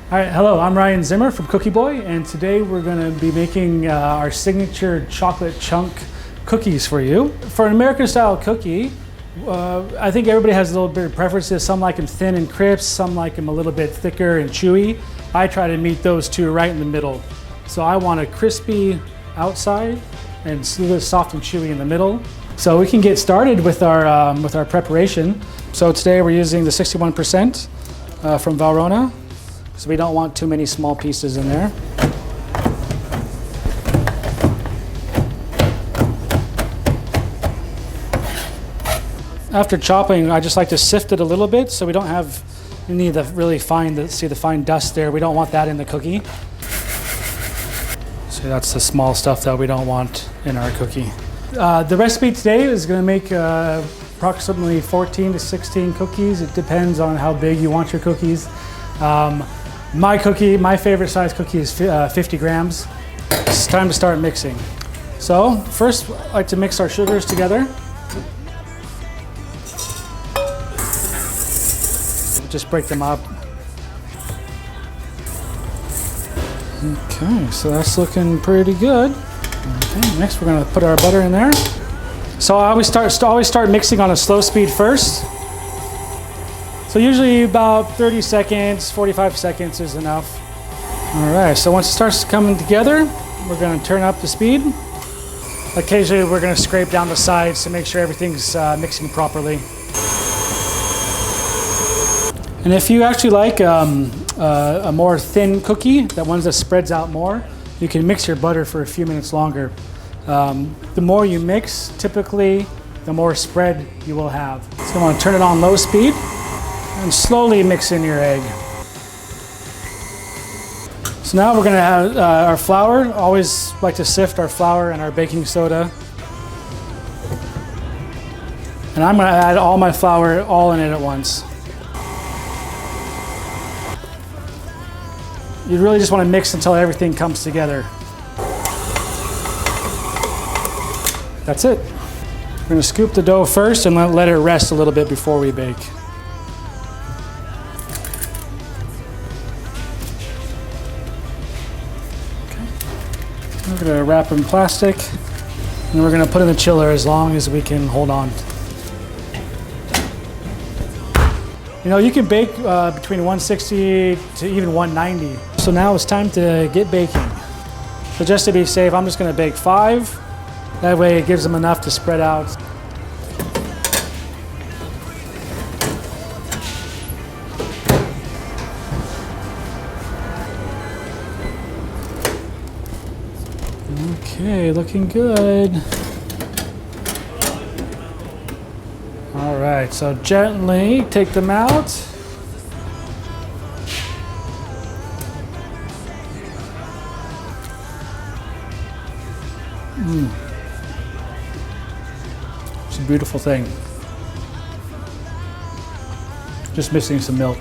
All right, hello, I'm Ryan Zimmer from Cookie Boy, and today we're going to be making our signature chocolate chunk cookies for you. For an American style cookie, I think everybody has a little bit of preferences. Some like them thin and crisp, some like them a little bit thicker and chewy. I try to meet those two right in the middle. So I want a crispy outside and a little soft and chewy in the middle. So we can get started with our preparation. So today we're using the 61% from Valrhona, so we don't want too many small pieces in there. After chopping, I just like to sift it a little bit so we don't have any of the really fine, see the fine dust there. We don't want that in the cookie. So that's the small stuff that we don't want in our cookie. The recipe today is going to make approximately 14 to 16 cookies. It depends on how big you want your cookies. My favorite size cookie is 50 grams. It's time to start mixing. So first, I like to mix our sugars together. Just break them up. Okay, so that's looking pretty good. Okay, next we're going to put our butter in there. So I always start mixing on a slow speed first. So usually about 30 seconds, 45 seconds is enough. All right, so once it starts coming together, we're going to turn up the speed. Occasionally we're going to scrape down the sides to make sure everything's mixing properly. And if you actually like a more thin cookie, that one that spreads out more, you can mix your butter for a few minutes longer. The more you mix, typically, the more spread you will have. So you want to turn it on low speed and slowly mix in your egg. So now we're going to have our flour. Always like to sift our flour and our baking soda. And I'm going to add all my flour all in it at once. You really just want to mix until everything comes together. That's it. We're going to scoop the dough first and let it rest a little bit before we bake. Okay. We're going to wrap in plastic and we're going to put in the chiller as long as we can hold on. You know, you can bake between 160 to even 190. So now it's time to get baking. So just to be safe, I'm just going to bake 5. That way it gives them enough to spread out. Okay, looking good. All right, so gently take them out. It's a beautiful thing. Just missing some milk.